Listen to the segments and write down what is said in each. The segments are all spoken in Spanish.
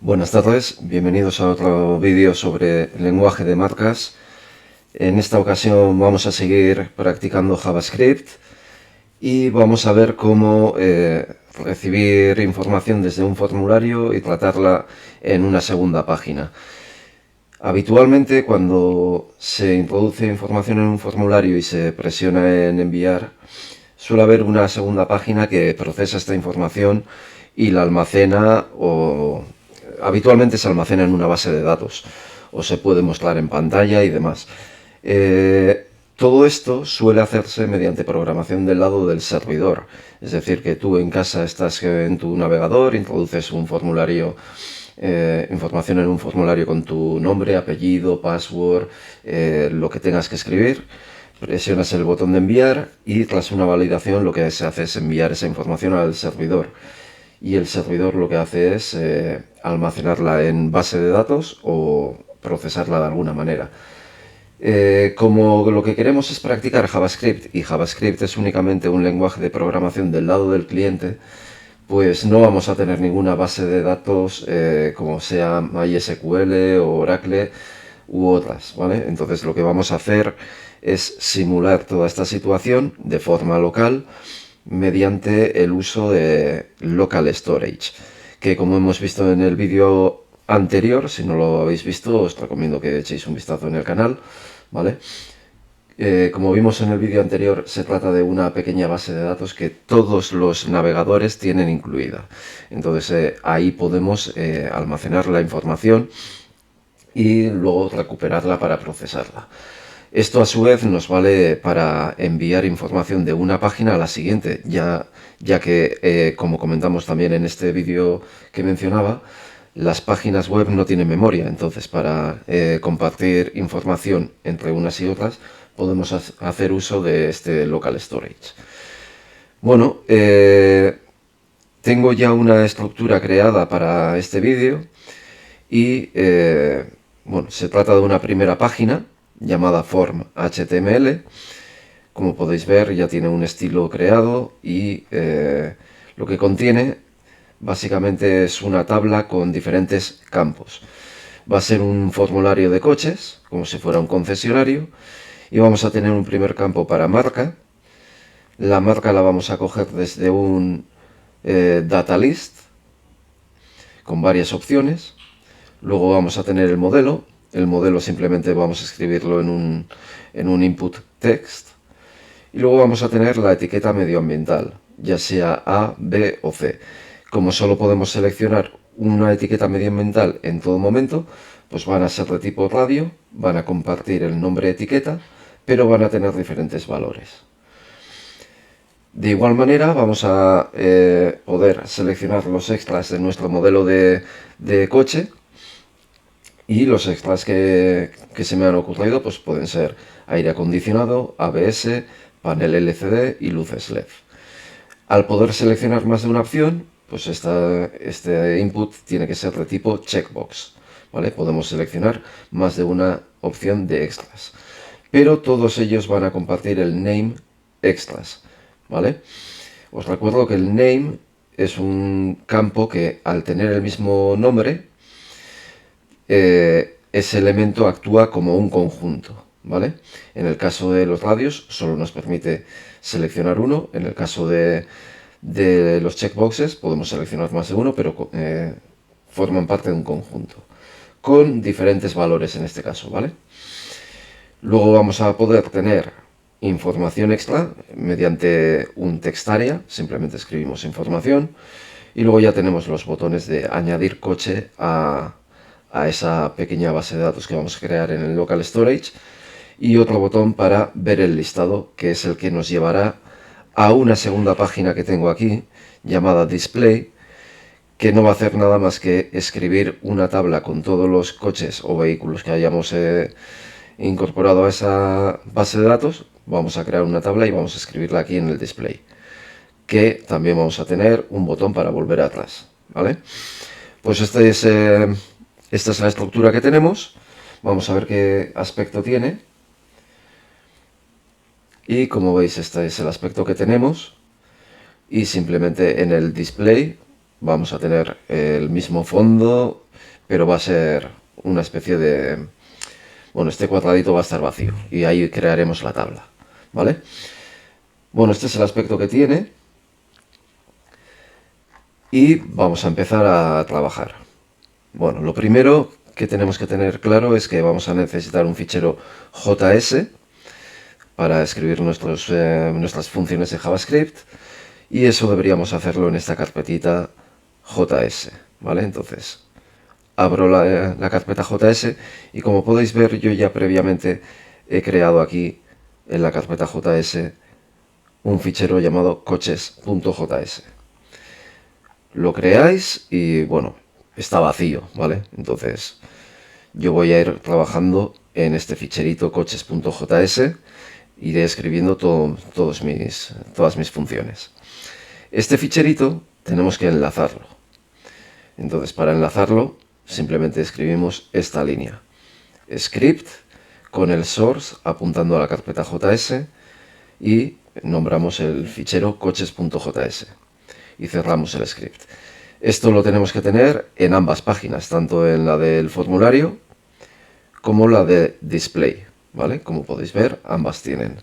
Buenas tardes, bienvenidos a otro vídeo sobre el lenguaje de marcas. En esta ocasión vamos a seguir practicando JavaScript y vamos a ver cómo recibir información desde un formulario y tratarla en una segunda página. Habitualmente, cuando se introduce información en un formulario y se presiona en enviar, suele haber una segunda página que procesa esta información y la almacena, o habitualmente se almacena en una base de datos o se puede mostrar en pantalla y demás. Todo esto suele hacerse mediante programación del lado del servidor, es decir, que tú en casa estás en tu navegador, introduces un formulario, información en un formulario con tu nombre, apellido, password, lo que tengas que escribir, presionas el botón de enviar y tras una validación lo que se hace es enviar esa información al servidor. Y el servidor lo que hace es almacenarla en base de datos o procesarla de alguna manera. Como lo que queremos es practicar JavaScript y JavaScript es únicamente un lenguaje de programación del lado del cliente, pues no vamos a tener ninguna base de datos como sea MySQL o Oracle u otras, ¿vale? Entonces lo que vamos a hacer es simular toda esta situación de forma local mediante el uso de Local Storage, que como hemos visto en el vídeo anterior, si no lo habéis visto os recomiendo que echéis un vistazo en el canal, ¿vale? Como vimos en el vídeo anterior, se trata de una pequeña base de datos que todos los navegadores tienen incluida. Entonces ahí podemos almacenar la información y luego recuperarla para procesarla. Esto a su vez nos vale para enviar información de una página a la siguiente, ya que, como comentamos también en este vídeo que mencionaba, las páginas web no tienen memoria, entonces para compartir información entre unas y otras podemos hacer uso de este local storage. Bueno, tengo ya una estructura creada para este vídeo y bueno, se trata de una primera página llamada form HTML. Como podéis ver, ya tiene un estilo creado y lo que contiene básicamente es una tabla con diferentes campos. Va a ser un formulario de coches, como si fuera un concesionario, y vamos a tener un primer campo para marca. La marca la vamos a coger desde un data list con varias opciones. Luego vamos a tener el modelo. El modelo simplemente vamos a escribirlo en un input text. Y luego vamos a tener la etiqueta medioambiental, ya sea A, B o C. Como solo podemos seleccionar una etiqueta medioambiental en todo momento, pues van a ser de tipo radio, van a compartir el nombre etiqueta, pero van a tener diferentes valores. De igual manera vamos a poder seleccionar los extras de nuestro modelo de coche. Y los extras que se me han ocurrido pues pueden ser aire acondicionado, ABS, panel LCD y luces LED. Al poder seleccionar más de una opción, pues este input tiene que ser de tipo checkbox, ¿vale? Podemos seleccionar más de una opción de extras. Pero todos ellos van a compartir el name extras, ¿vale? Os recuerdo que el name es un campo que al tener el mismo nombre, ese elemento actúa como un conjunto, ¿vale? En el caso de los radios solo nos permite seleccionar uno. En el caso de los checkboxes podemos seleccionar más de uno, pero forman parte de un conjunto con diferentes valores en este caso, ¿vale? Luego vamos a poder tener información extra mediante un text area. Simplemente escribimos información y luego ya tenemos los botones de añadir coche a esa pequeña base de datos que vamos a crear en el local storage, y otro botón para ver el listado, que es el que nos llevará a una segunda página que tengo aquí llamada display, que no va a hacer nada más que escribir una tabla con todos los coches o vehículos que hayamos incorporado a esa base de datos. Vamos a crear una tabla y vamos a escribirla aquí en el display, que también vamos a tener un botón para volver atrás, ¿vale? Pues esta es la estructura que tenemos. Vamos a ver qué aspecto tiene. Y como veis, este es el aspecto que tenemos. Y simplemente en el display vamos a tener el mismo fondo, pero va a ser una especie de... Bueno, este cuadradito va a estar vacío y ahí crearemos la tabla, ¿vale? Bueno, este es el aspecto que tiene y vamos a empezar a trabajar. Bueno, lo primero que tenemos que tener claro es que vamos a necesitar un fichero JS para escribir nuestras funciones de JavaScript, y eso deberíamos hacerlo en esta carpetita JS, ¿vale? Entonces, abro la carpeta JS y como podéis ver, yo ya previamente he creado aquí en la carpeta JS un fichero llamado coches.js. Lo creáis y bueno, está vacío, ¿vale? Entonces yo voy a ir trabajando en este ficherito coches.js, iré escribiendo todas mis funciones. Este ficherito tenemos que enlazarlo. Entonces, para enlazarlo, simplemente escribimos esta línea. Script con el source apuntando a la carpeta JS y nombramos el fichero coches.js y cerramos el script. Esto lo tenemos que tener en ambas páginas, tanto en la del formulario como la de display, ¿vale? Como podéis ver, ambas tienen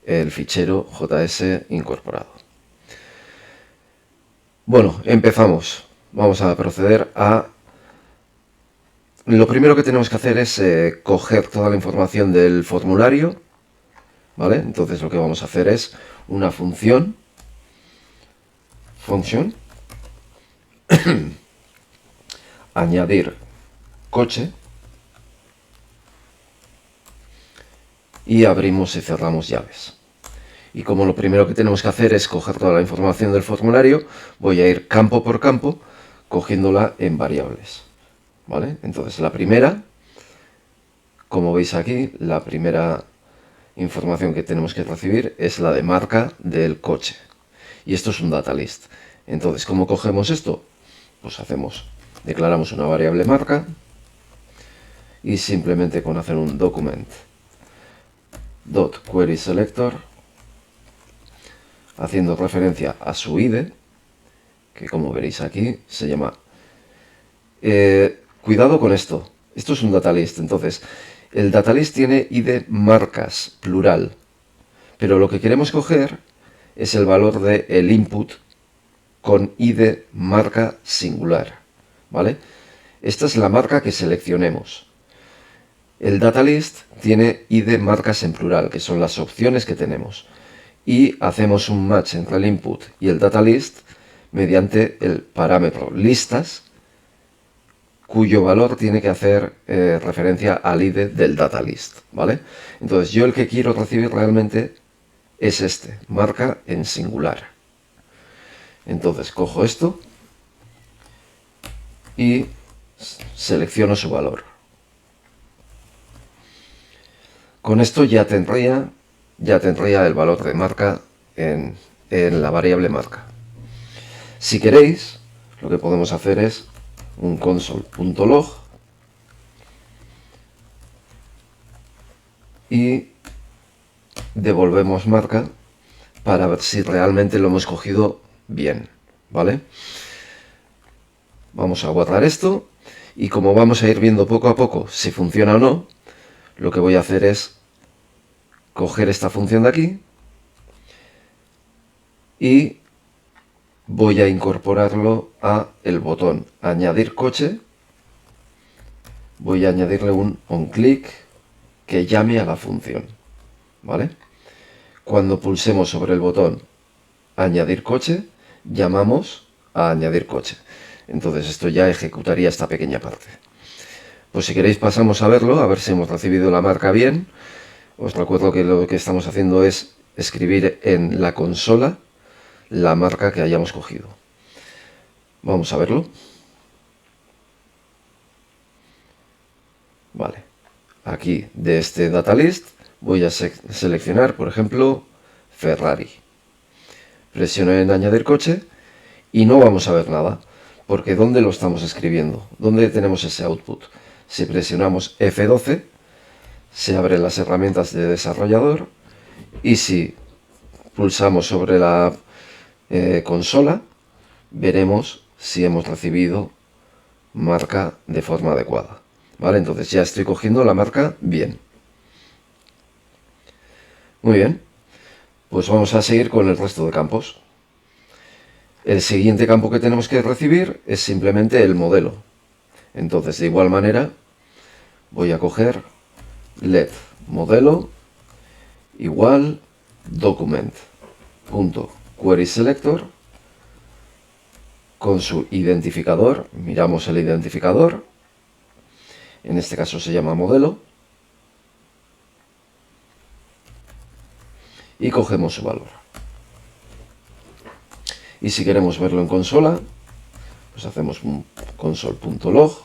el fichero JS incorporado. Bueno, empezamos. Vamos a proceder a... Lo primero que tenemos que hacer es coger toda la información del formulario, ¿vale? Entonces lo que vamos a hacer es una function, añadir coche, y abrimos y cerramos llaves. Y como lo primero que tenemos que hacer es coger toda la información del formulario, voy a ir campo por campo cogiéndola en variables, ¿vale? Entonces la primera, como veis aquí, la primera información que tenemos que recibir es la de marca del coche. Y esto es un data list. Entonces, ¿cómo cogemos esto? Pues declaramos una variable marca y simplemente con hacer un document.querySelector haciendo referencia a su ID, que como veréis aquí se llama... cuidado con esto es un data list, entonces el data list tiene ID marcas, plural, pero lo que queremos coger es el valor del input con ID marca singular, ¿vale? Esta es la marca que seleccionemos. El data list tiene ID marcas en plural, que son las opciones que tenemos, y hacemos un match entre el input y el data list mediante el parámetro listas, cuyo valor tiene que hacer referencia al ID del data list, ¿vale? Entonces yo el que quiero recibir realmente es este, marca en singular. Entonces cojo esto y selecciono su valor. Con esto ya tendría el valor de marca en la variable marca. Si queréis, lo que podemos hacer es un console.log y devolvemos marca para ver si realmente lo hemos cogido bien, ¿vale? Vamos a guardar esto y como vamos a ir viendo poco a poco si funciona o no, lo que voy a hacer es coger esta función de aquí y voy a incorporarlo a el botón añadir coche. Voy a añadirle un onClick que llame a la función, ¿vale? Cuando pulsemos sobre el botón añadir coche, llamamos a añadir coche. Entonces esto ya ejecutaría esta pequeña parte. Pues si queréis pasamos a verlo, a ver si hemos recibido la marca bien. Os recuerdo que lo que estamos haciendo es escribir en la consola la marca que hayamos cogido. Vamos a verlo. Vale. Aquí de este data list voy a seleccionar, por ejemplo, Ferrari. Presiono en añadir coche y no vamos a ver nada, porque ¿dónde lo estamos escribiendo? ¿Dónde tenemos ese output? Si presionamos F12, se abren las herramientas de desarrollador y si pulsamos sobre la consola, veremos si hemos recibido marca de forma adecuada. ¿Vale? Entonces ya estoy cogiendo la marca bien. Muy bien, pues vamos a seguir con el resto de campos. El siguiente campo que tenemos que recibir es simplemente el modelo. Entonces, de igual manera, voy a coger let modelo igual document.querySelector con su identificador. Miramos el identificador. En este caso se llama modelo. Y cogemos su valor. Y si queremos verlo en consola, pues hacemos un console.log,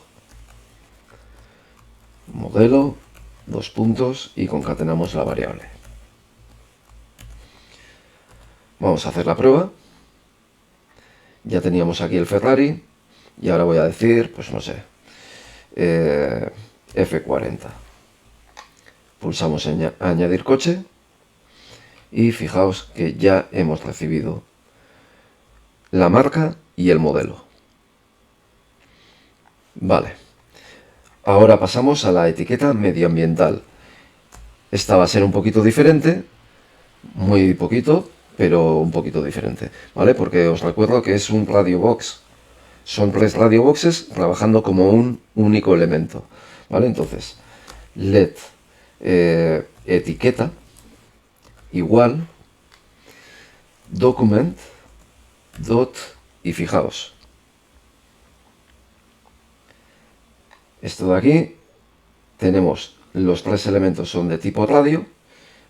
modelo, dos puntos y concatenamos la variable. Vamos a hacer la prueba. Ya teníamos aquí el Ferrari y ahora voy a decir, pues no sé, F40. Pulsamos en añadir coche y fijaos que ya hemos recibido la marca y el modelo. Vale. Ahora pasamos a la etiqueta medioambiental. Esta va a ser un poquito diferente, muy poquito, pero un poquito diferente, ¿vale? Porque os recuerdo que es un radio box. Son 3 radio boxes trabajando como un único elemento, ¿vale? Entonces, let etiqueta igual document dot y fijaos. Esto de aquí tenemos los 3 elementos son de tipo radio,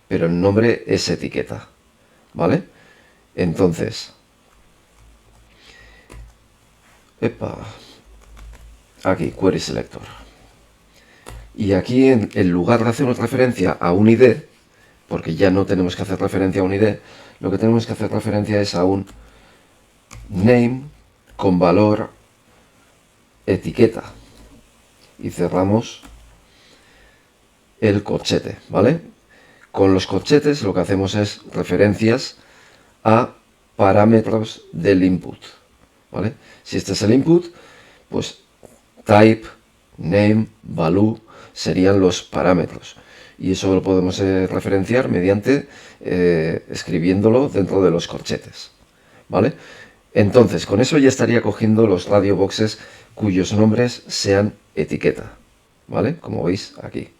pero el nombre es etiqueta, ¿vale? Entonces, aquí query selector. Y aquí en lugar de hacer referencia a un ID, porque ya no tenemos que hacer referencia a un ID, lo que tenemos que hacer referencia es a un name con valor etiqueta. Y cerramos el corchete, ¿vale? Con los corchetes lo que hacemos es referencias a parámetros del input, ¿vale? Si este es el input, pues type, name, value serían los parámetros. Y eso lo podemos referenciar mediante escribiéndolo dentro de los corchetes, ¿vale? Entonces, con eso ya estaría cogiendo los radio boxes cuyos nombres sean etiqueta, ¿vale? Como veis aquí.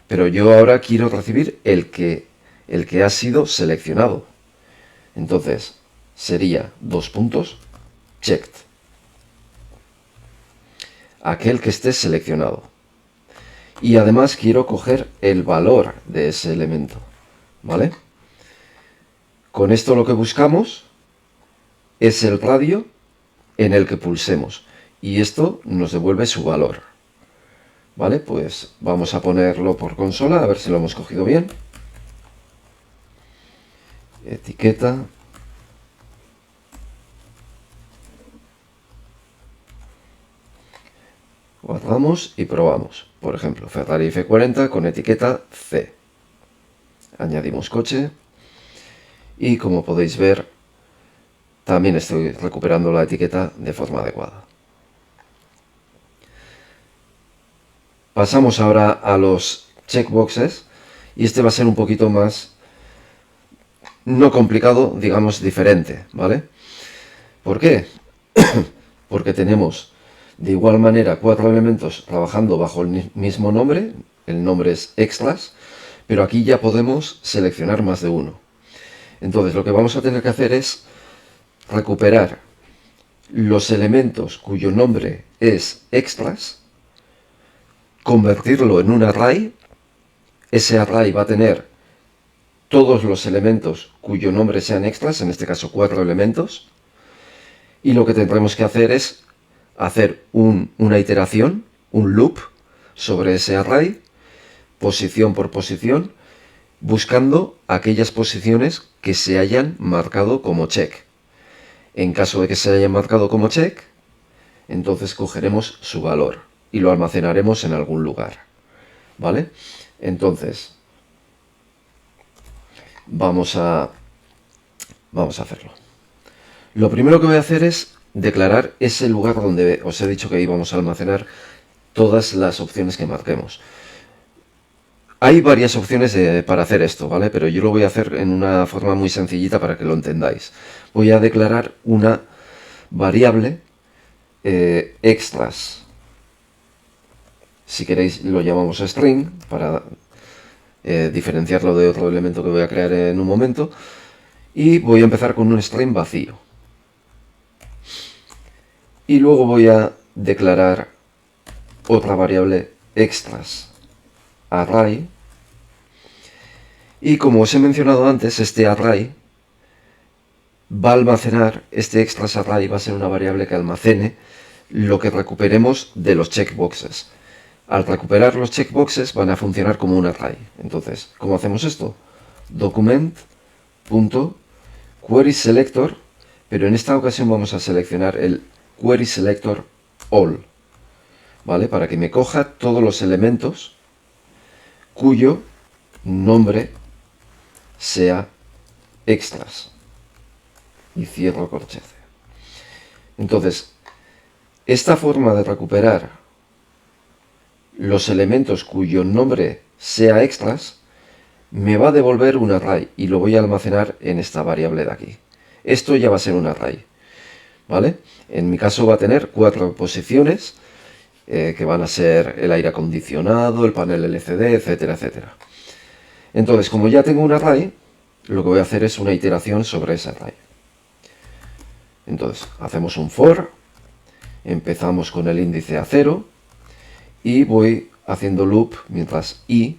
Pero yo ahora quiero recibir el que ha sido seleccionado. Entonces, sería dos puntos, checked. Aquel que esté seleccionado. Y además quiero coger el valor de ese elemento, ¿vale? Con esto lo que buscamos es el radio en el que pulsemos. Y esto nos devuelve su valor. Vale, pues vamos a ponerlo por consola, a ver si lo hemos cogido bien. Etiqueta. Guardamos y probamos. Por ejemplo, Ferrari F40 con etiqueta C. Añadimos coche. Y como podéis ver, también estoy recuperando la etiqueta de forma adecuada. Pasamos ahora a los checkboxes y este va a ser un poquito más, no complicado, digamos diferente, ¿vale? ¿Por qué? Porque tenemos de igual manera 4 elementos trabajando bajo el mismo nombre, el nombre es extras, pero aquí ya podemos seleccionar más de uno. Entonces lo que vamos a tener que hacer es recuperar los elementos cuyo nombre es extras, convertirlo en un array. Ese array va a tener todos los elementos cuyo nombre sean extras, en este caso 4 elementos, y lo que tendremos que hacer es hacer una iteración, un loop sobre ese array, posición por posición, buscando aquellas posiciones que se hayan marcado como check. En caso de que se hayan marcado como check, entonces cogeremos su valor y lo almacenaremos en algún lugar, ¿vale? Entonces, vamos a hacerlo. Lo primero que voy a hacer es declarar ese lugar donde os he dicho que íbamos a almacenar todas las opciones que marquemos. Hay varias opciones para hacer esto, ¿vale? Pero yo lo voy a hacer en una forma muy sencillita para que lo entendáis. Voy a declarar una variable extras. Si queréis lo llamamos string para diferenciarlo de otro elemento que voy a crear en un momento. Y voy a empezar con un string vacío. Y luego voy a declarar otra variable extras array. Y como os he mencionado antes, este array va a almacenar, este extras array va a ser una variable que almacene lo que recuperemos de los checkboxes. Al recuperar los checkboxes van a funcionar como un array. Entonces, ¿cómo hacemos esto? Document.querySelector, pero en esta ocasión vamos a seleccionar el querySelector all, ¿vale? Para que me coja todos los elementos cuyo nombre sea extras. Y cierro corchete. Entonces, esta forma de recuperar los elementos cuyo nombre sea extras me va a devolver un array y lo voy a almacenar en esta variable de aquí. Esto ya va a ser un array, ¿vale? En mi caso va a tener 4 posiciones que van a ser el aire acondicionado, el panel LCD, etcétera, etcétera. Entonces, como ya tengo un array, lo que voy a hacer es una iteración sobre ese array. Entonces, hacemos un for, empezamos con el índice a 0 y voy haciendo loop mientras i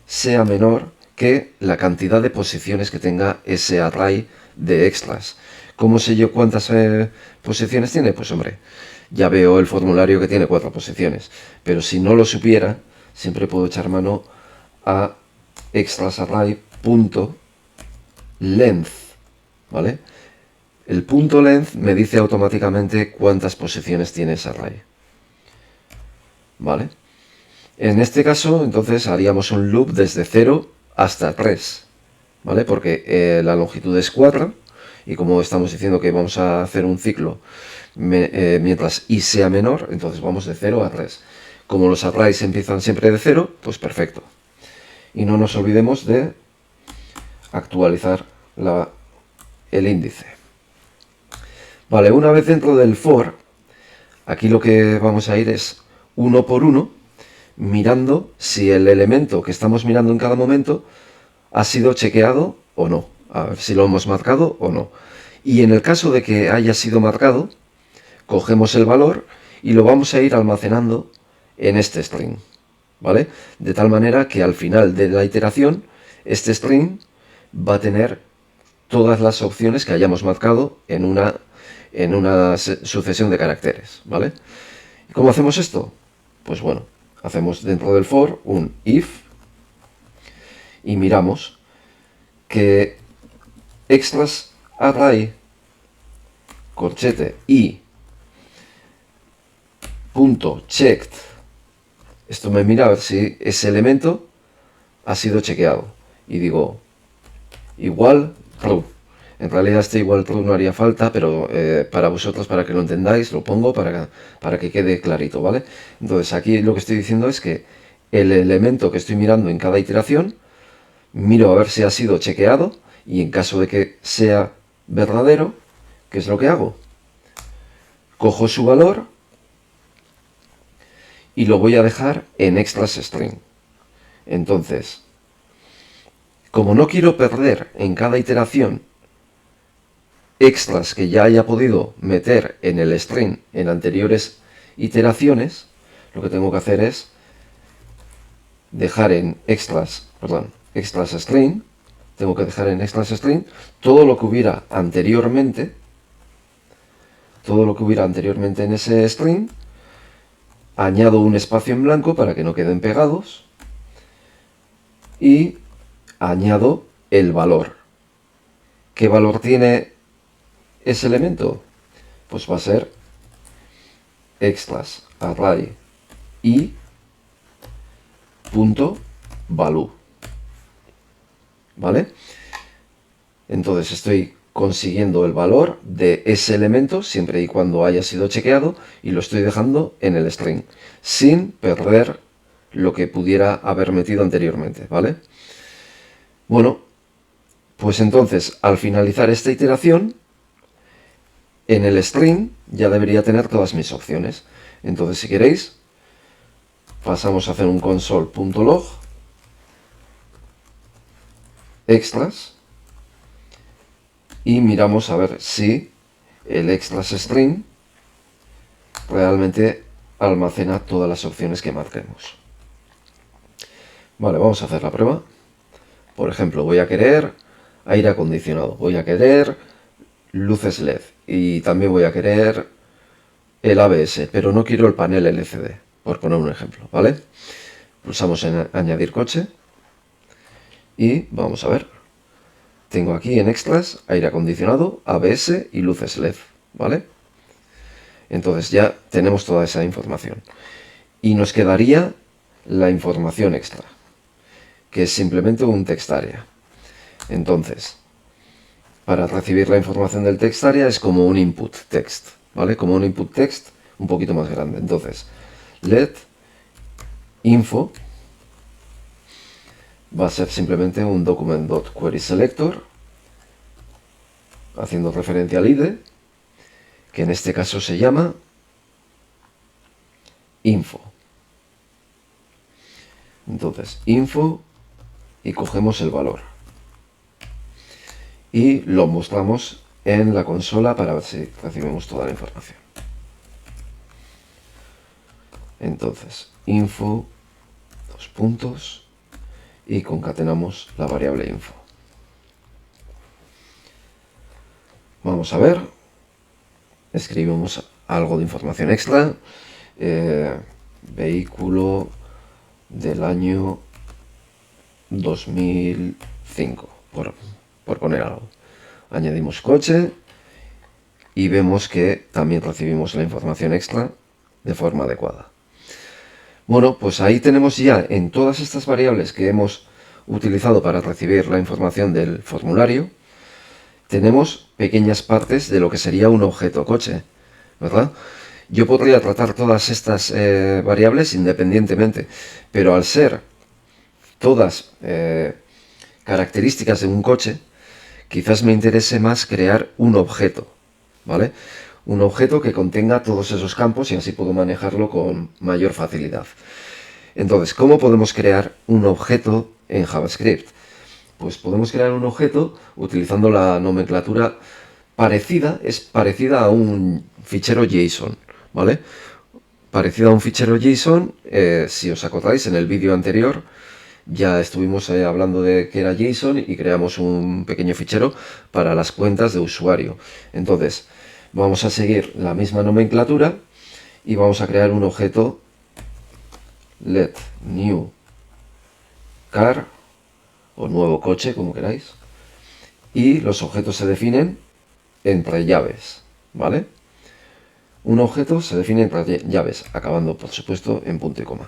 sea menor que la cantidad de posiciones que tenga ese array de extras. ¿Cómo sé yo cuántas posiciones tiene? Pues hombre, ya veo el formulario que tiene 4 posiciones, pero si no lo supiera, siempre puedo echar mano a extrasarray.length, ¿vale? El punto length me dice automáticamente cuántas posiciones tiene ese array, ¿vale? En este caso, entonces, haríamos un loop desde 0 hasta 3, ¿vale? Porque la longitud es 4, y como estamos diciendo que vamos a hacer un ciclo mientras i sea menor, entonces vamos de 0 a 3. Como los arrays empiezan siempre de 0, pues perfecto. Y no nos olvidemos de actualizar el índice. Vale, una vez dentro del for, aquí lo que vamos a ir es uno por uno, mirando si el elemento que estamos mirando en cada momento ha sido chequeado o no. A ver si lo hemos marcado o no. Y en el caso de que haya sido marcado, cogemos el valor y lo vamos a ir almacenando en este string, ¿vale? De tal manera que al final de la iteración, este string va a tener todas las opciones que hayamos marcado en una sucesión de caracteres, ¿vale? ¿Y cómo hacemos esto? Pues bueno, hacemos dentro del for un if y miramos que extras array corchete i punto checked, esto me mira a ver si ese elemento ha sido chequeado y digo igual true. En realidad este igual true no haría falta, pero para vosotros, para que lo entendáis, lo pongo para que quede clarito, ¿vale? Entonces aquí lo que estoy diciendo es que el elemento que estoy mirando en cada iteración, miro a ver si ha sido chequeado y en caso de que sea verdadero, ¿qué es lo que hago? Cojo su valor y lo voy a dejar en extras string. Entonces, como no quiero perder en cada iteración extras que ya haya podido meter en el string en anteriores iteraciones, lo que tengo que hacer es dejar en extras string, tengo que dejar en extras string todo lo que hubiera anteriormente, en ese string, añado un espacio en blanco para que no queden pegados y añado el valor. ¿Qué valor tiene ese elemento? Pues va a ser extras array i punto value, ¿vale? Entonces estoy consiguiendo el valor de ese elemento siempre y cuando haya sido chequeado, y lo estoy dejando en el string, sin perder lo que pudiera haber metido anteriormente, ¿vale? Bueno, pues entonces, al finalizar esta iteración, en el string ya debería tener todas mis opciones. Entonces, si queréis, pasamos a hacer un console.log extras y miramos a ver si el extras string realmente almacena todas las opciones que marquemos. Vale, vamos a hacer la prueba. Por ejemplo, voy a querer aire acondicionado, voy a querer luces LED y también voy a querer el ABS, pero no quiero el panel LCD, por poner un ejemplo, ¿vale? Pulsamos en añadir coche y vamos a ver. Tengo aquí en extras aire acondicionado, ABS y luces LED, ¿vale? Entonces ya tenemos toda esa información. Y nos quedaría la información extra, que es simplemente un text area. Entonces, para recibir la información del text area es como un input text, ¿vale? Como un input text un poquito más grande. Entonces, let info va a ser simplemente un document.querySelector, haciendo referencia al IDE, que en este caso se llama info. Entonces, info, y cogemos el valor. Y lo mostramos en la consola para ver si recibimos toda la información. Entonces, info, dos puntos, y concatenamos la variable info. Vamos a ver, escribimos algo de información extra, vehículo del año 2005, por poner algo. Añadimos coche y vemos que también recibimos la información extra de forma adecuada. Bueno, pues ahí tenemos ya en todas estas variables que hemos utilizado para recibir la información del formulario, tenemos pequeñas partes de lo que sería un objeto coche, ¿verdad? Yo podría tratar todas estas variables independientemente, pero al ser todas características de un coche, quizás me interese más crear un objeto, ¿vale? Un objeto que contenga todos esos campos y así puedo manejarlo con mayor facilidad. Entonces, ¿cómo podemos crear un objeto en JavaScript? Pues podemos crear un objeto utilizando la nomenclatura parecida, es parecida a un fichero JSON, ¿vale? Parecida a un fichero JSON, si os acordáis, en el vídeo anterior ya estuvimos hablando de que era JSON y creamos un pequeño fichero para las cuentas de usuario. Entonces, vamos a seguir la misma nomenclatura y vamos a crear un objeto let new car o nuevo coche, como queráis, y los objetos se definen entre llaves, ¿vale? Un objeto se define entre llaves, acabando, por supuesto, en punto y coma.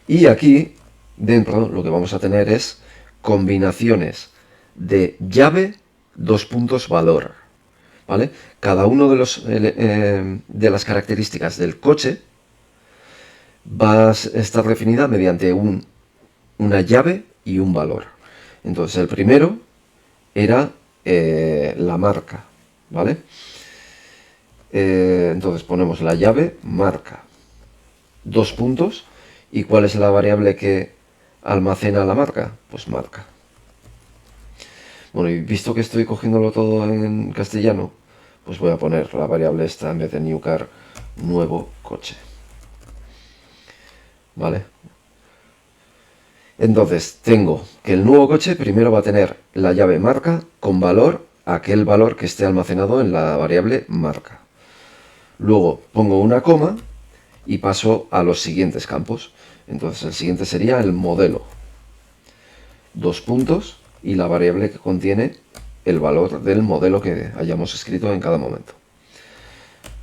Y aquí, dentro, lo que vamos a tener es combinaciones de llave, dos puntos, valor, ¿vale? Cada uno de las características del coche va a estar definida mediante una llave y un valor. Entonces, el primero era la marca, ¿vale? Entonces ponemos la llave marca, dos puntos, ¿y cuál es la variable que almacena la marca? Pues marca. Bueno, y visto que estoy cogiéndolo todo en castellano, pues voy a poner la variable esta en vez de new car, nuevo coche, ¿vale? Entonces tengo que el nuevo coche primero va a tener la llave marca con valor, aquel valor que esté almacenado en la variable marca. Luego pongo una coma y paso a los siguientes campos. Entonces el siguiente sería el modelo. Dos puntos y la variable que contiene el valor del modelo que hayamos escrito en cada momento.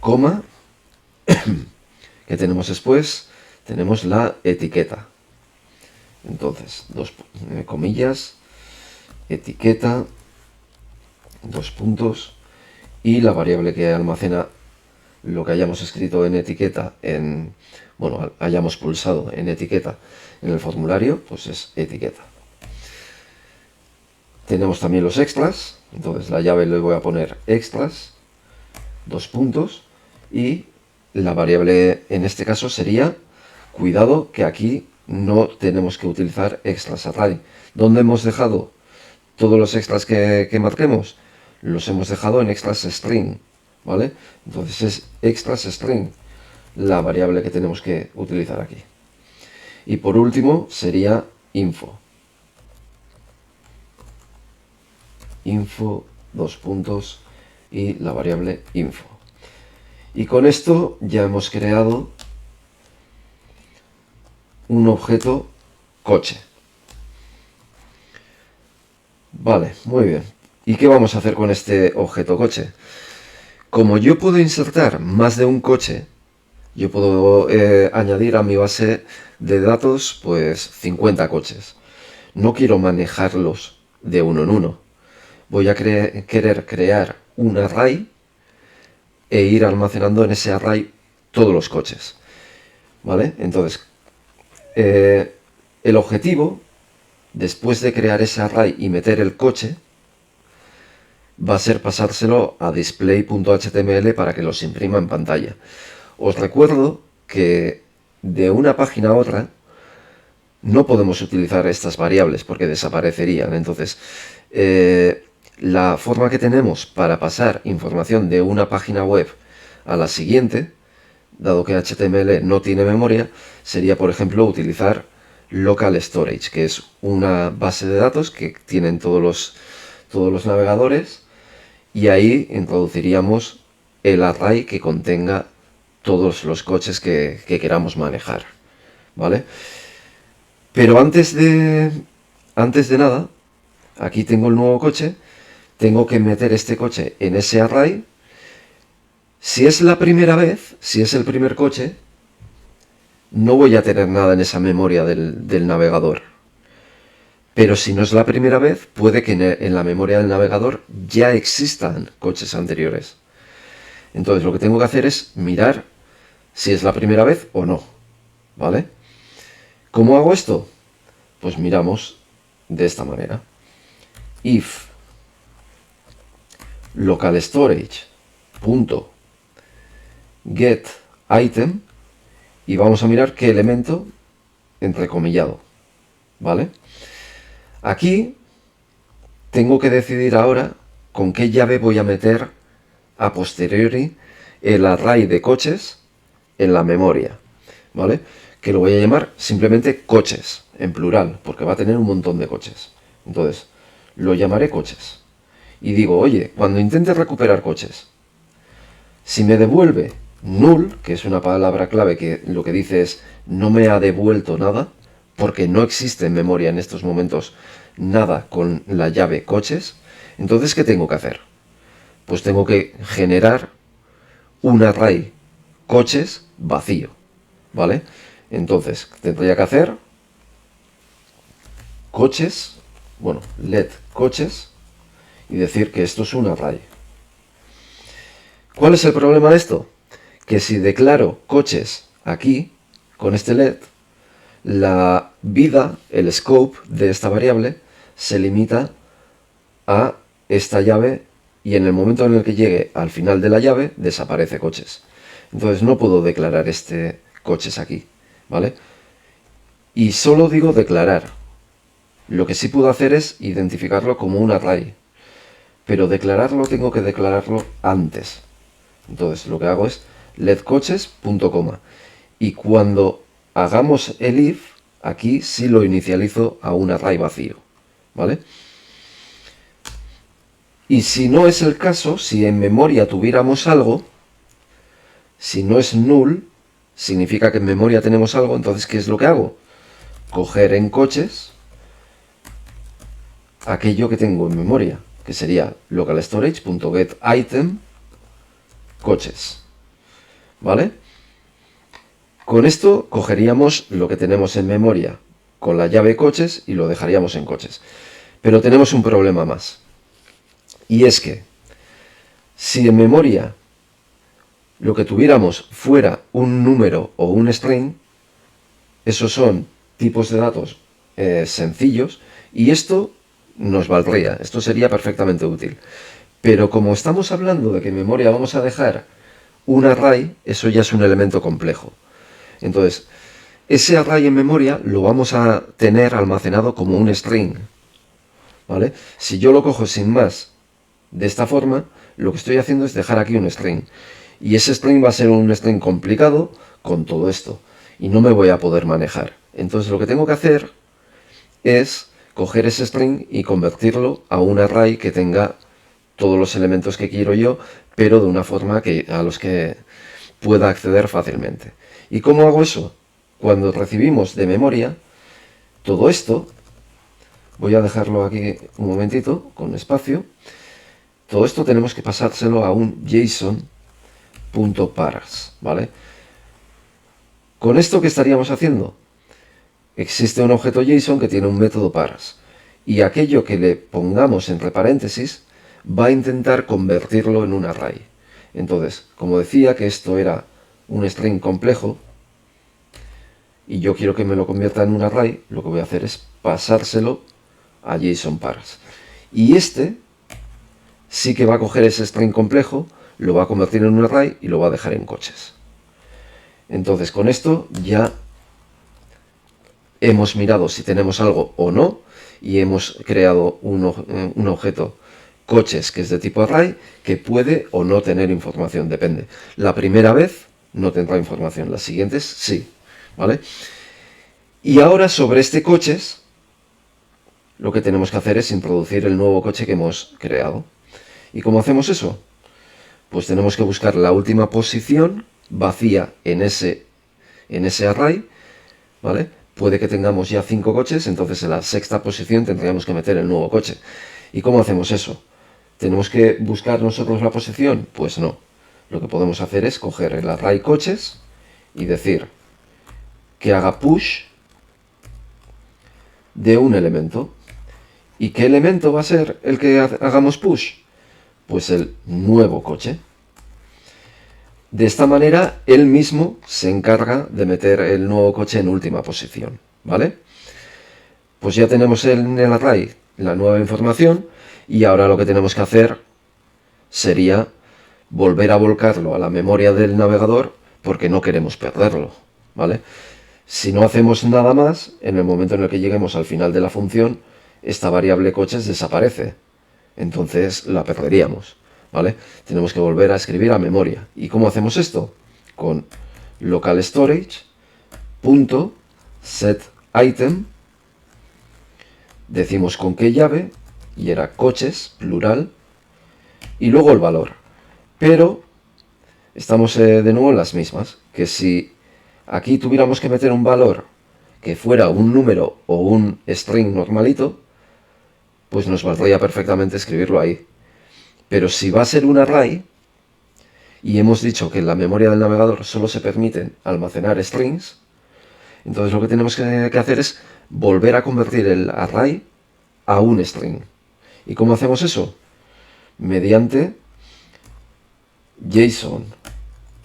Coma, que tenemos después, tenemos la etiqueta. Entonces, dos comillas, etiqueta, dos puntos, y la variable que almacena lo que hayamos escrito en etiqueta, bueno, hayamos pulsado en etiqueta en el formulario, pues es etiqueta. Tenemos también los extras, entonces la llave le voy a poner extras, dos puntos, y la variable en este caso sería, cuidado que aquí no tenemos que utilizar extras array. ¿Dónde hemos dejado todos los extras que marquemos? Los hemos dejado en extras string, ¿vale? Entonces es extras string la variable que tenemos que utilizar aquí. Y por último sería info. Info, dos puntos, y la variable info. Y con esto ya hemos creado un objeto coche. Vale, muy bien. ¿Y qué vamos a hacer con este objeto coche? Como yo puedo insertar más de un coche, yo puedo añadir a mi base de datos pues 50 coches. No quiero manejarlos de uno en uno. Voy a querer crear un array e ir almacenando en ese array todos los coches. ¿Vale? Entonces, el objetivo, después de crear ese array y meter el coche, va a ser pasárselo a display.html para que los imprima en pantalla. Os recuerdo que de una página a otra no podemos utilizar estas variables porque desaparecerían. Entonces, la forma que tenemos para pasar información de una página web a la siguiente, dado que HTML no tiene memoria, sería, por ejemplo, utilizar local storage, que es una base de datos que tienen todos los navegadores, y ahí introduciríamos el array que contenga todos los coches que queramos manejar, ¿vale? Pero antes de nada, aquí tengo el nuevo coche, tengo que meter este coche en ese array. Si es la primera vez, si es el primer coche, no voy a tener nada en esa memoria del navegador. Pero si no es la primera vez, puede que en la memoria del navegador ya existan coches anteriores. Entonces lo que tengo que hacer es mirar si es la primera vez o no, ¿vale? ¿Cómo hago esto? Pues miramos de esta manera. If local storage punto get item, y vamos a mirar qué elemento entrecomillado, ¿vale? Aquí tengo que decidir ahora con qué llave voy a meter a posteriori el array de coches en la memoria, ¿vale? Que lo voy a llamar simplemente coches, en plural, porque va a tener un montón de coches. Entonces, lo llamaré coches. Y digo, oye, cuando intente recuperar coches, si me devuelve null, que es una palabra clave que lo que dice es no me ha devuelto nada, porque no existe en memoria en estos momentos nada con la llave coches, entonces ¿qué tengo que hacer? Pues tengo que generar un array coches vacío, ¿vale? Entonces tendría que hacer coches, bueno, let coches, y decir que esto es un array. ¿Cuál es el problema de esto? Que si declaro coches aquí, con este let, la vida, el scope de esta variable se limita a esta llave, y en el momento en el que llegue al final de la llave desaparece coches. Entonces no puedo declarar este coches aquí, ¿vale? Y solo digo declarar. Lo que sí puedo hacer es identificarlo como un array, pero declararlo tengo que declararlo antes. Entonces lo que hago es let coches punto coma, y cuando hagamos el if, aquí sí lo inicializo a un array vacío, ¿vale? Y si no es el caso, si en memoria tuviéramos algo, si no es null, significa que en memoria tenemos algo. Entonces, ¿qué es lo que hago? Coger en coches aquello que tengo en memoria, que sería local storage.getItem coches, ¿vale? Con esto cogeríamos lo que tenemos en memoria con la llave coches y lo dejaríamos en coches. Pero tenemos un problema más. Y es que si en memoria lo que tuviéramos fuera un número o un string, esos son tipos de datos sencillos, y esto nos valdría, esto sería perfectamente útil. Pero como estamos hablando de que en memoria vamos a dejar un array, eso ya es un elemento complejo. Entonces, ese array en memoria lo vamos a tener almacenado como un string, ¿vale? Si yo lo cojo sin más de esta forma, lo que estoy haciendo es dejar aquí un string. Y ese string va a ser un string complicado con todo esto. Y no me voy a poder manejar. Entonces lo que tengo que hacer es coger ese string y convertirlo a un array que tenga todos los elementos que quiero yo, pero de una forma a los que pueda acceder fácilmente. ¿Y cómo hago eso? Cuando recibimos de memoria todo esto, voy a dejarlo aquí un momentito con espacio. Todo esto tenemos que pasárselo a un JSON.parse, ¿vale? ¿Con esto qué estaríamos haciendo? Existe un objeto JSON que tiene un método parse, y aquello que le pongamos entre paréntesis va a intentar convertirlo en un array. Entonces, como decía que esto era un string complejo, y yo quiero que me lo convierta en un array, lo que voy a hacer es pasárselo a JSON.parse. Y este sí que va a coger ese string complejo, lo va a convertir en un array y lo va a dejar en coches. Entonces con esto ya hemos mirado si tenemos algo o no, y hemos creado un objeto coches que es de tipo array, que puede o no tener información, depende. La primera vez no tendrá información, las siguientes sí, ¿vale? Y ahora sobre este coches, lo que tenemos que hacer es introducir el nuevo coche que hemos creado. ¿Y cómo hacemos eso? Pues tenemos que buscar la última posición vacía en ese array, ¿vale? Puede que tengamos ya 5 coches, entonces en la sexta posición tendríamos que meter el nuevo coche. ¿Y cómo hacemos eso? ¿Tenemos que buscar nosotros la posición? Pues no. Lo que podemos hacer es coger el array coches y decir que haga push de un elemento. ¿Y qué elemento va a ser el que hagamos push? Pues el nuevo coche. De esta manera, él mismo se encarga de meter el nuevo coche en última posición, ¿vale? Pues ya tenemos en el array la nueva información, y ahora lo que tenemos que hacer sería volver a volcarlo a la memoria del navegador, porque no queremos perderlo, ¿vale? Si no hacemos nada más, en el momento en el que lleguemos al final de la función, esta variable coches desaparece. Entonces la perderíamos, ¿vale? Tenemos que volver a escribir a memoria. ¿Y cómo hacemos esto? Con local storage.setItem, decimos con qué llave, y era coches, plural, y luego el valor. Pero estamos de nuevo en las mismas, que si aquí tuviéramos que meter un valor que fuera un número o un string normalito, pues nos valdría perfectamente escribirlo ahí. Pero si va a ser un array, y hemos dicho que en la memoria del navegador solo se permiten almacenar strings, entonces lo que tenemos que hacer es volver a convertir el array a un string. ¿Y cómo hacemos eso? Mediante JSON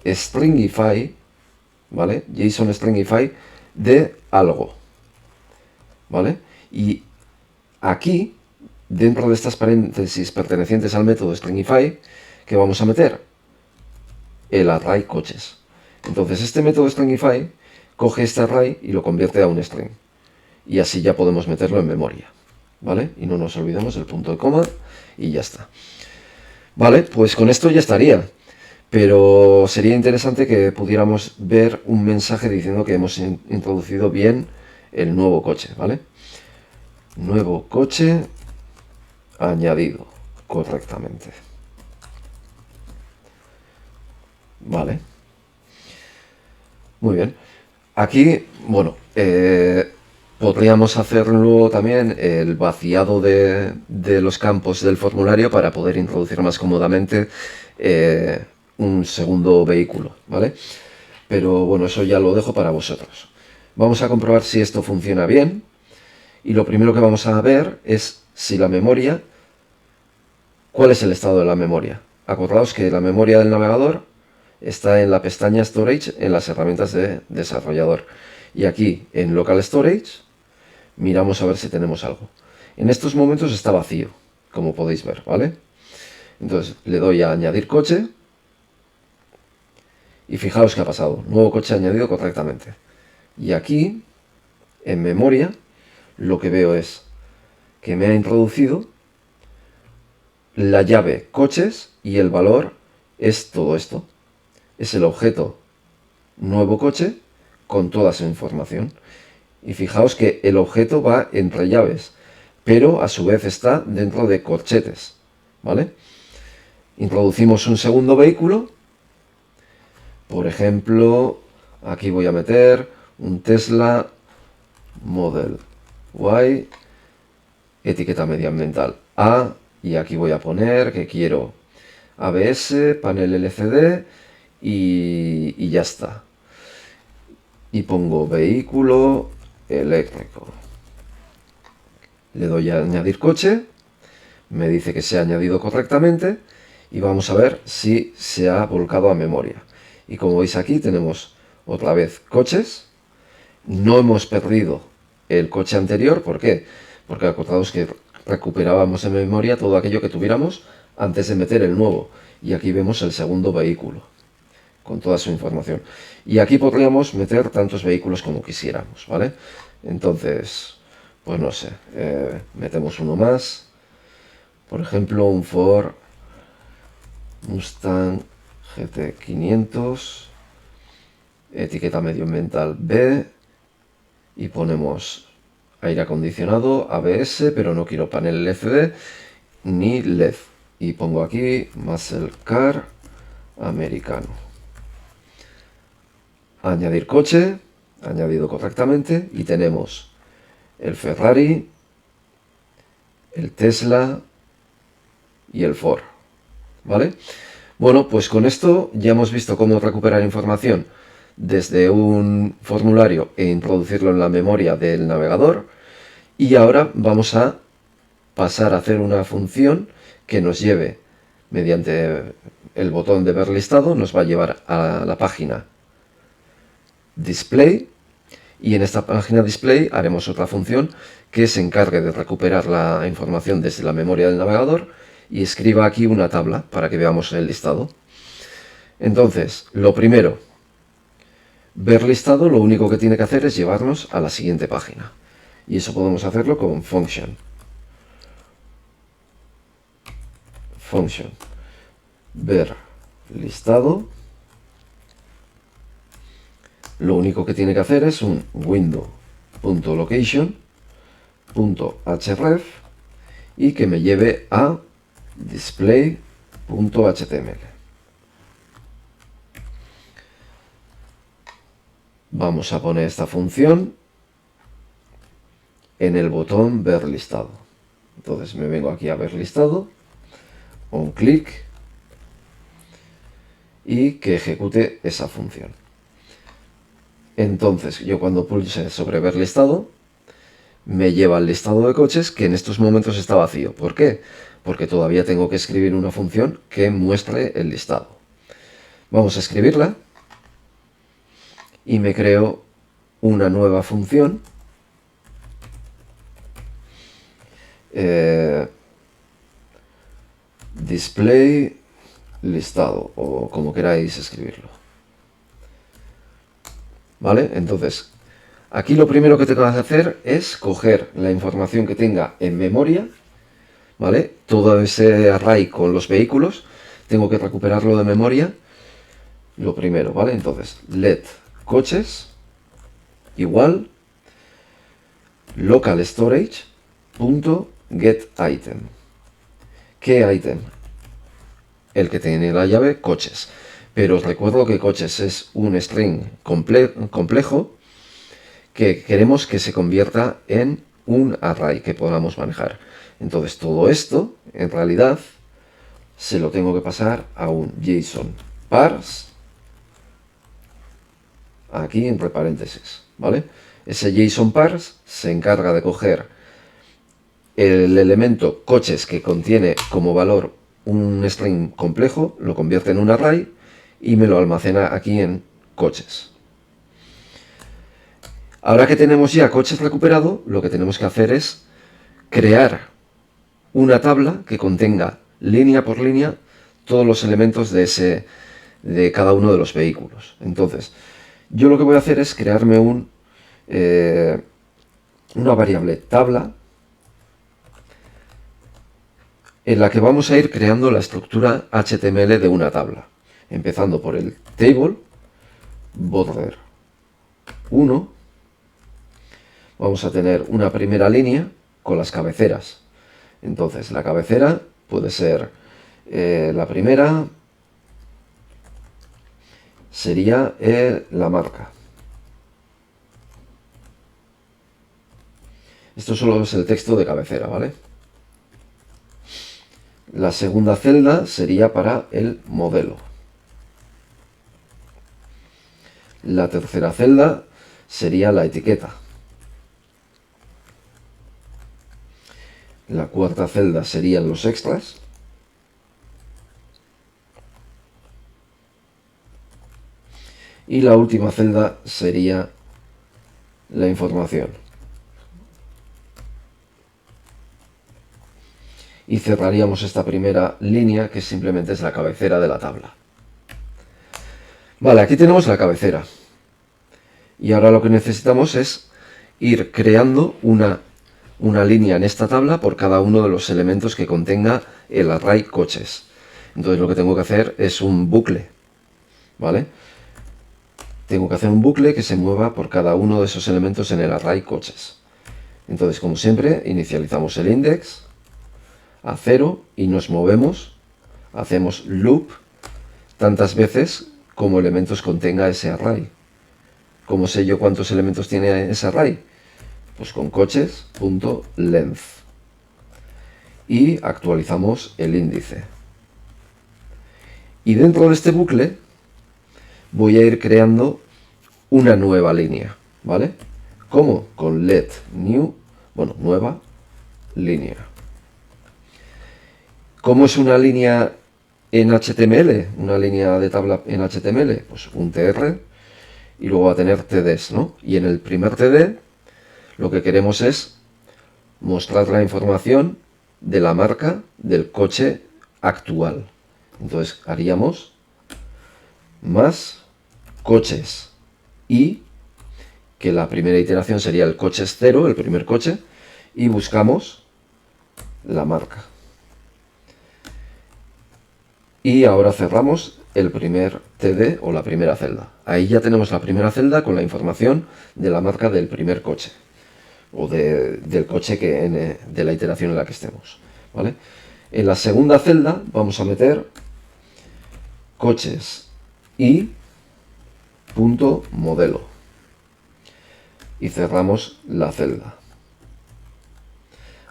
stringify, ¿vale? JSON stringify de algo, ¿vale? Y aquí, dentro de estas paréntesis pertenecientes al método stringify, ¿qué vamos a meter? El array coches. Entonces este método stringify coge este array y lo convierte a un string. Y así ya podemos meterlo en memoria, ¿vale? Y no nos olvidemos del punto de coma y ya está. Vale, pues con esto ya estaría. Pero sería interesante que pudiéramos ver un mensaje diciendo que hemos introducido bien el nuevo coche, ¿vale? Nuevo coche añadido correctamente. Vale. Muy bien. Aquí, bueno, podríamos hacerlo también el vaciado de los campos del formulario para poder introducir más cómodamente un segundo vehículo, ¿vale? Pero bueno, eso ya lo dejo para vosotros. Vamos a comprobar si esto funciona bien, y lo primero que vamos a ver es si la memoria ¿Cuál es el estado de la memoria? Acordaos que la memoria del navegador está en la pestaña Storage en las herramientas de desarrollador. Y aquí en Local Storage miramos a ver si tenemos algo. En estos momentos está vacío, como podéis ver, ¿vale? Entonces le doy a añadir coche y fijaos qué ha pasado. Nuevo coche añadido correctamente. Y aquí, en memoria, lo que veo es que me ha introducido la llave coches y el valor es todo esto. Es el objeto nuevo coche con toda su información. Y fijaos que el objeto va entre llaves, pero a su vez está dentro de corchetes, ¿vale? Introducimos un segundo vehículo. Por ejemplo, aquí voy a meter un Tesla Model Y, etiqueta medioambiental A, y aquí voy a poner que quiero ABS, panel LCD y ya está. Y pongo vehículo eléctrico. Le doy a añadir coche, me dice que se ha añadido correctamente y vamos a ver si se ha volcado a memoria. Y como veis aquí tenemos otra vez coches. No hemos perdido el coche anterior. ¿Por qué? Porque acordaos que recuperábamos en memoria todo aquello que tuviéramos antes de meter el nuevo. Y aquí vemos el segundo vehículo con toda su información. Y aquí podríamos meter tantos vehículos como quisiéramos, ¿vale? Entonces, pues no sé, metemos uno más. Por ejemplo, un Ford Mustang GT500, etiqueta medioambiental B, y ponemos aire acondicionado, ABS, pero no quiero panel LCD ni LED. Y pongo aquí Muscle Car americano. Añadir coche, añadido correctamente, y tenemos el Ferrari, el Tesla y el Ford, ¿vale? Bueno, pues con esto ya hemos visto cómo recuperar información desde un formulario e introducirlo en la memoria del navegador, y ahora vamos a pasar a hacer una función que nos lleve mediante el botón de ver listado, nos va a llevar a la página Display, y en esta página Display haremos otra función que se encargue de recuperar la información desde la memoria del navegador y escriba aquí una tabla para que veamos el listado. Entonces, lo primero, ver listado, lo único que tiene que hacer es llevarnos a la siguiente página, y eso podemos hacerlo con function ver listado. Lo único que tiene que hacer es un window.location.href y que me lleve a display.html. Vamos a poner esta función en el botón ver listado. Entonces me vengo aquí a ver listado, un clic, y que ejecute esa función. Entonces yo cuando pulse sobre ver listado me lleva al listado de coches, que en estos momentos está vacío. ¿Por qué? Porque todavía tengo que escribir una función que muestre el listado. Vamos a escribirla y me creo una nueva función display listado, o como queráis escribirlo, ¿vale? Entonces aquí lo primero que tengo que hacer es coger la información que tenga en memoria, ¿vale? Todo ese array con los vehículos tengo que recuperarlo de memoria, lo primero, ¿vale? Entonces let coches igual local storage get item. ¿Qué item? El que tiene la llave coches. Pero os recuerdo que coches es un string complejo que queremos que se convierta en un array que podamos manejar. Entonces todo esto en realidad se lo tengo que pasar a un JSON parse aquí entre paréntesis, ¿vale? Ese JSON parse se encarga de coger el elemento coches que contiene como valor un string complejo, lo convierte en un array y me lo almacena aquí en coches. Ahora que tenemos ya coches recuperado, lo que tenemos que hacer es crear una tabla que contenga línea por línea todos los elementos de cada uno de los vehículos. Entonces, yo lo que voy a hacer es crearme una variable tabla en la que vamos a ir creando la estructura HTML de una tabla, empezando por el table border 1. Vamos a tener una primera línea con las cabeceras. Entonces la cabecera puede ser la primera sería la marca. Esto solo es el texto de cabecera, ¿vale? La segunda celda sería para el modelo. La tercera celda sería la etiqueta. La cuarta celda serían los extras. Y la última celda sería la información. Y cerraríamos esta primera línea, que simplemente es la cabecera de la tabla. Vale, aquí tenemos la cabecera. Y ahora lo que necesitamos es ir creando una línea en esta tabla por cada uno de los elementos que contenga el array coches. Entonces lo que tengo que hacer es un bucle, ¿vale? Tengo que hacer un bucle que se mueva por cada uno de esos elementos en el array coches. Entonces, como siempre, inicializamos el index a 0 y nos movemos, hacemos loop tantas veces como elementos contenga ese array. ¿Cómo sé yo cuántos elementos tiene ese array? Pues con coches.length y actualizamos el índice. Y dentro de este bucle voy a ir creando una nueva línea, ¿vale? ¿Cómo? Con let new, bueno, nueva línea. ¿Cómo es una línea en HTML? Una línea de tabla en HTML, pues un tr y luego va a tener tds, ¿no? Y en el primer td lo que queremos es mostrar la información de la marca del coche actual. Entonces haríamos más coches y que la primera iteración sería el coche 0, el primer coche, y buscamos la marca. Y ahora cerramos el primer TD o la primera celda. Ahí ya tenemos la primera celda con la información de la marca del primer coche o del coche de la iteración en la que estemos, ¿vale? En la segunda celda vamos a meter coches y punto modelo y cerramos la celda.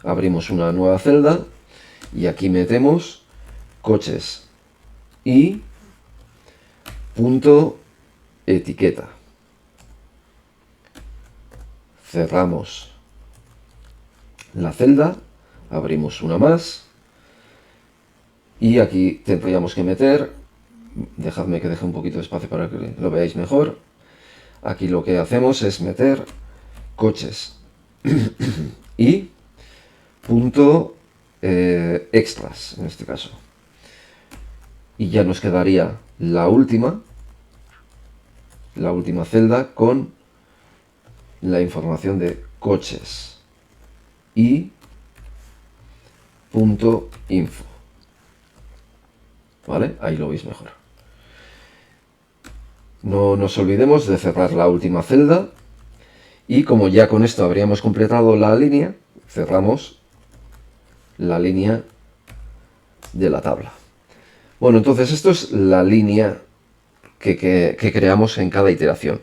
Abrimos una nueva celda y aquí metemos coches y punto etiqueta. Cerramos la celda, abrimos una más y aquí tendríamos que meter, dejadme que deje un poquito de espacio para que lo veáis mejor. Aquí lo que hacemos es meter coches y punto extras en este caso. Y ya nos quedaría la última celda con la información de coches y punto info. ¿Vale? Ahí lo veis mejor. No nos olvidemos de cerrar la última celda y como ya con esto habríamos completado la línea, cerramos la línea de la tabla. Bueno, entonces esto es la línea que creamos en cada iteración,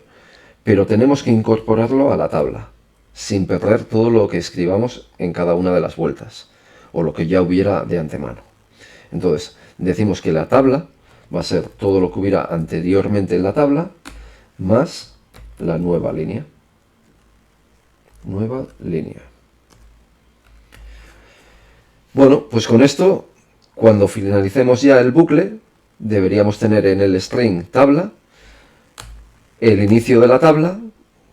pero tenemos que incorporarlo a la tabla, sin perder todo lo que escribamos en cada una de las vueltas, o lo que ya hubiera de antemano. Entonces, decimos que la tabla va a ser todo lo que hubiera anteriormente en la tabla, más la nueva línea. Nueva línea. Bueno, pues con esto, Cuando finalicemos ya el bucle, deberíamos tener en el string tabla el inicio de la tabla,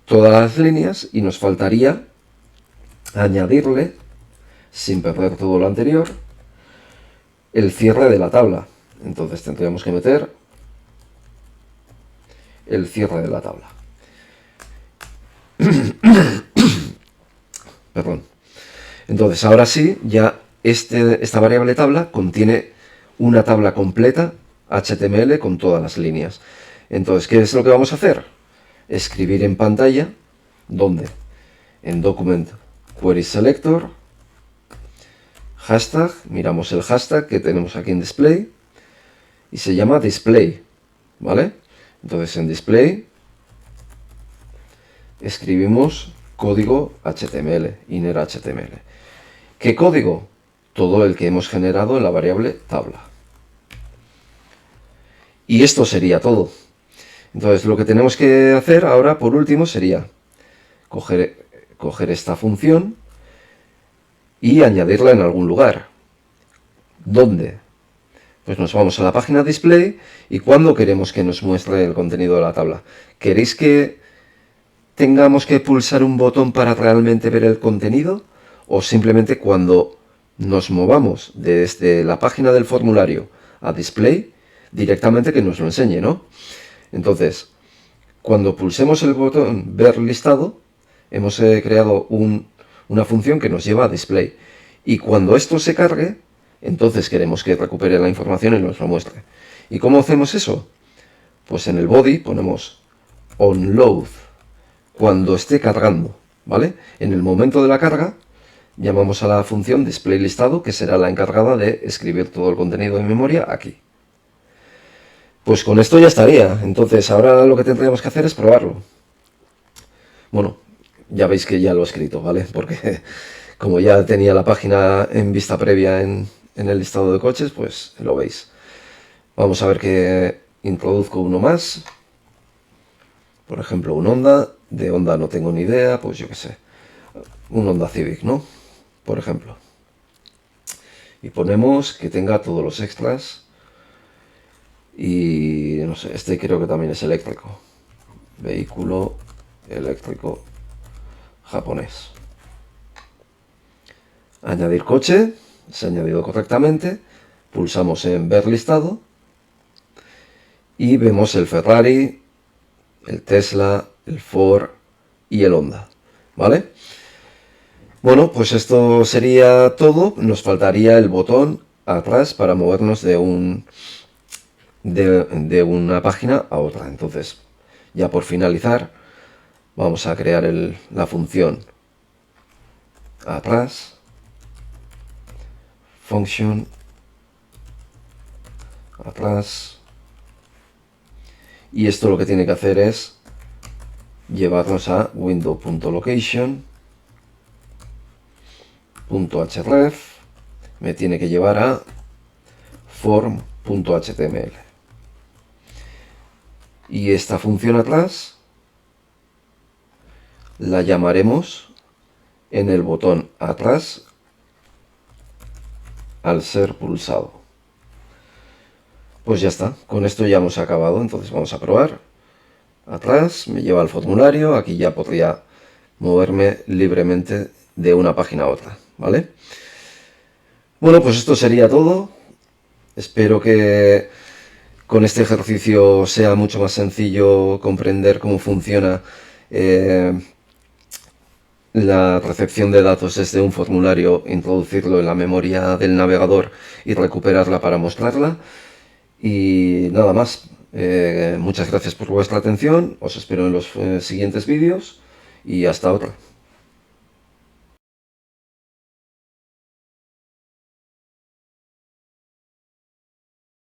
todas las líneas, y nos faltaría añadirle, sin perder todo lo anterior, el cierre de la tabla. Entonces tendríamos que meter el cierre de la tabla. Perdón. Entonces ahora sí, ya esta variable tabla contiene una tabla completa HTML con todas las líneas. Entonces, ¿qué es lo que vamos a hacer? Escribir en pantalla, ¿dónde? En Document Query Selector, hashtag, miramos el hashtag que tenemos aquí en Display, y se llama Display, ¿vale? Entonces en Display escribimos código HTML, inner HTML. ¿Qué código? Todo el que hemos generado en la variable tabla. Y esto sería todo. Entonces lo que tenemos que hacer ahora, por último, sería coger esta función y añadirla en algún lugar. ¿Dónde? Pues nos vamos a la página Display y ¿cuándo queremos que nos muestre el contenido de la tabla? ¿Queréis que tengamos que pulsar un botón para realmente ver el contenido? ¿O simplemente cuando nos movamos desde la página del formulario a Display, directamente que nos lo enseñe, ¿no? Entonces, cuando pulsemos el botón Ver listado, hemos creado una función que nos lleva a Display. Y cuando esto se cargue, entonces queremos que recupere la información y nos lo muestre. ¿Y cómo hacemos eso? Pues en el body ponemos onLoad, cuando esté cargando, ¿vale? En el momento de la carga, llamamos a la función displayListado, que será la encargada de escribir todo el contenido de memoria aquí. Pues con esto ya estaría. Entonces ahora lo que tendríamos que hacer es probarlo. Bueno, ya veis que ya lo he escrito, ¿vale? Porque como ya tenía la página en vista previa en el listado de coches, pues lo veis. Vamos a ver que introduzco uno más. Por ejemplo, un Honda. De Honda no tengo ni idea, pues yo qué sé. Un Honda Civic, ¿no? Por ejemplo. Y ponemos que tenga todos los extras. Y no sé, este creo que también es eléctrico. Vehículo eléctrico japonés. Añadir coche. Se ha añadido correctamente. Pulsamos en ver listado. Y vemos el Ferrari, el Tesla, el Ford y el Honda. ¿Vale? Bueno, pues esto sería todo. Nos faltaría el botón atrás para movernos de una página a otra. Entonces, ya por finalizar, vamos a crear la función atrás, function atrás, y esto lo que tiene que hacer es llevarnos a window.location.href, me tiene que llevar a form.html. Y esta función atrás la llamaremos en el botón atrás al ser pulsado. Pues ya está, con esto ya hemos acabado. Entonces vamos a probar. Atrás me lleva al formulario, aquí ya podría moverme libremente de una página a otra, ¿vale? Bueno, pues esto sería todo. Espero que con este ejercicio sea mucho más sencillo comprender cómo funciona la recepción de datos desde un formulario, introducirlo en la memoria del navegador y recuperarla para mostrarla. Y nada más. Muchas gracias por vuestra atención. Os espero en los siguientes vídeos y hasta otra.